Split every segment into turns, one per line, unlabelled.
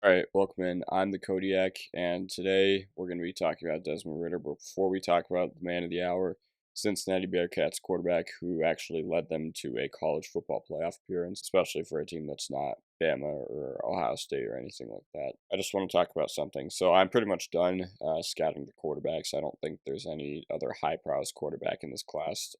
All right, welcome in. I'm the Kodiak, and today we're going to be talking about Desmond Ridder. But before we talk about the man of the hour, Cincinnati Bearcats quarterback who actually led them to a college football playoff appearance, especially for a team that's not Bama or Ohio State or anything like that. I just want to talk about something. So I'm pretty much done scouting the quarterbacks. I don't think there's any other high-priced quarterback in this class.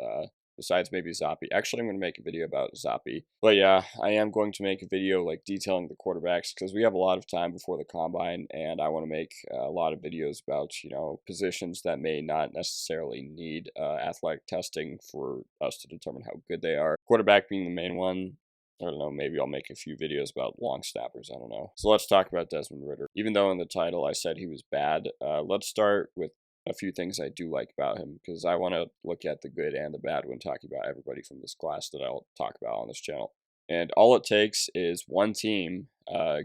Besides maybe Zappy. Actually, I'm going to make a video about Zappy. But yeah, I am going to make a video like detailing the quarterbacks because we have a lot of time before the combine, and I want to make a lot of videos about, positions that may not necessarily need athletic testing for us to determine how good they are. Quarterback being the main one. I don't know, maybe I'll make a few videos about long snappers, I don't know. So let's talk about Desmond Ridder. Even though in the title I said he was bad, let's start with a few things I do like about him because I want to look at the good and the bad when talking about everybody from this class that I'll talk about on this channel. And all it takes is one team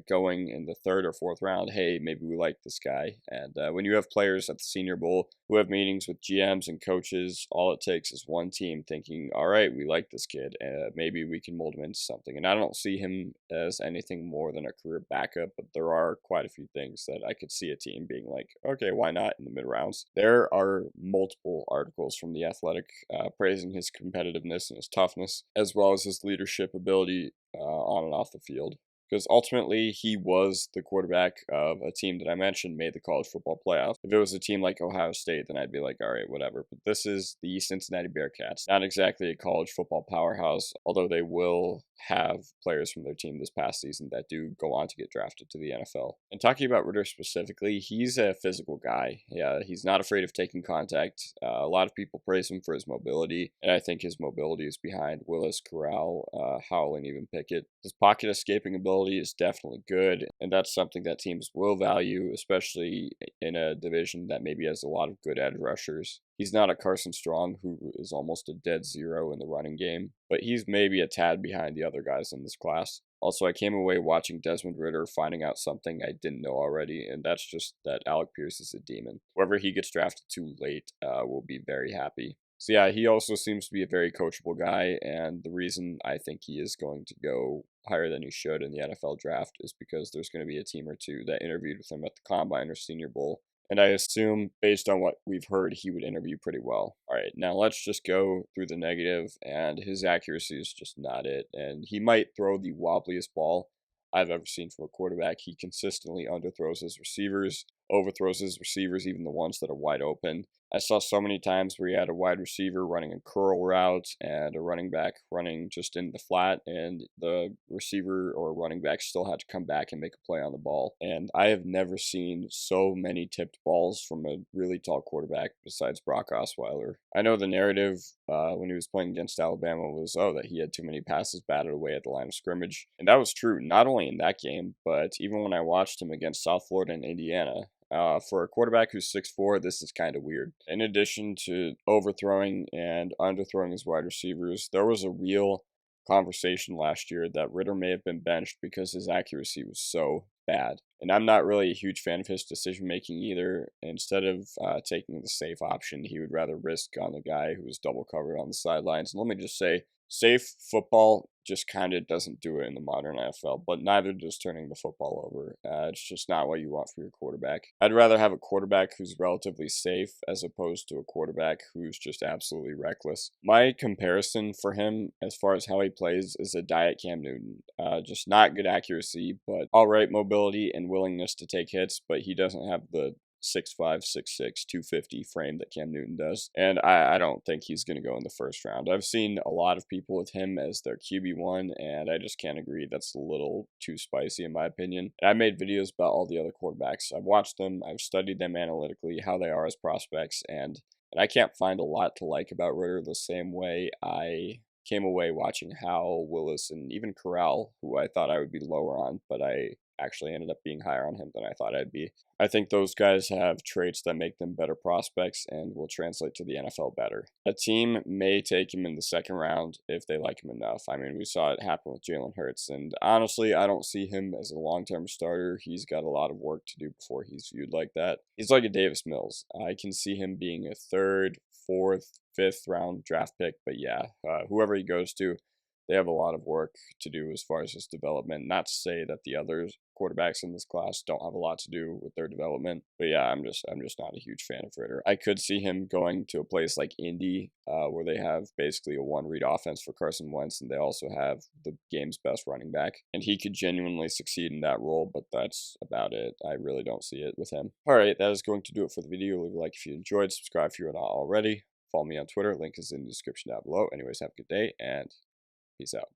going in the third or fourth round. Hey, maybe we like this guy. And when you have players at the Senior Bowl who have meetings with GMs and coaches, all it takes is one team thinking, all right, we like this kid. Maybe we can mold him into something. And I don't see him as anything more than a career backup, but there are quite a few things that I could see a team being like, okay, why not in the mid rounds? There are multiple articles from The Athletic praising his competitiveness and his toughness, as well as his leadership ability on and off the field. Because ultimately, he was the quarterback of a team that I mentioned made the college football playoff. If it was a team like Ohio State, then I'd be like, all right, whatever. But this is the Cincinnati Bearcats. Not exactly a college football powerhouse, although they will have players from their team this past season that do go on to get drafted to the NFL. And talking about Ritter specifically, he's a physical guy. Yeah, he's not afraid of taking contact. A lot of people praise him for his mobility, and I think his mobility is behind Willis, Corral, Howell, and even Pickett. His pocket escaping ability is definitely good, and that's something that teams will value, especially in a division that maybe has a lot of good edge rushers. He's not a Carson Strong, who is almost a dead zero in the running game, but he's maybe a tad behind the other guys in this class. Also, I came away watching Desmond Ridder finding out something I didn't know already, and that's just that Alec Pierce is a demon. Whoever he gets drafted too late will be very happy. So yeah, he also seems to be a very coachable guy, and the reason I think he is going to go higher than he should in the NFL draft is because there's going to be a team or two that interviewed with him at the Combine or Senior Bowl, and I assume, based on what we've heard, he would interview pretty well. All right, now let's just go through the negative, and his accuracy is just not it, and he might throw the wobbliest ball I've ever seen from a quarterback. He consistently underthrows his receivers, overthrows his receivers, even the ones that are wide open. I saw so many times where he had a wide receiver running a curl route and a running back running just in the flat, and the receiver or running back still had to come back and make a play on the ball. And I have never seen so many tipped balls from a really tall quarterback besides Brock Osweiler. I know the narrative when he was playing against Alabama was, oh, that he had too many passes batted away at the line of scrimmage. And that was true, not only in that game, but even when I watched him against South Florida and Indiana. For a quarterback who's 6'4", this is kind of weird. In addition to overthrowing and underthrowing his wide receivers, there was a real conversation last year that Ridder may have been benched because his accuracy was so bad. And I'm not really a huge fan of his decision making either. Instead of taking the safe option, he would rather risk on the guy who was double covered on the sidelines. And let me just say, safe football just kind of doesn't do it in the modern NFL, but neither does turning the football over. It's just not what you want for your quarterback. I'd rather have a quarterback who's relatively safe as opposed to a quarterback who's just absolutely reckless. My comparison for him as far as how he plays is a diet Cam Newton. Just not good accuracy, but all right mobility and willingness to take hits, but he doesn't have the 6'5", 6'6", 250 frame that Cam Newton does. And I don't think he's going to go in the first round. I've seen a lot of people with him as their QB1, and I just can't agree. That's a little too spicy in my opinion. And I made videos about all the other quarterbacks. I've watched them, I've studied them analytically, how they are as prospects, and I can't find a lot to like about Ridder the same way I came away watching Howell, Willis, and even Corral, who I thought I would be lower on, but I actually ended up being higher on him than I thought I'd be. I think those guys have traits that make them better prospects and will translate to the NFL better. A team may take him in the second round if they like him enough. I mean, we saw it happen with Jalen Hurts, and honestly, I don't see him as a long-term starter. He's got a lot of work to do before he's viewed like that. He's like a Davis Mills. I can see him being a third, fourth, fifth round draft pick, but yeah, whoever he goes to, they have a lot of work to do as far as his development. Not to say that the others quarterbacks in this class don't have a lot to do with their development. But yeah, I'm just not a huge fan of Ritter. I could see him going to a place like Indy, where they have basically a one-read offense for Carson Wentz, and they also have the game's best running back, and he could genuinely succeed in that role. But that's about it. I really don't see it with him. All right, that is going to do it for the video. Leave a like if you enjoyed, subscribe if you're not already. Follow me on Twitter. Link is in the description down below. Anyways, have a good day and peace out.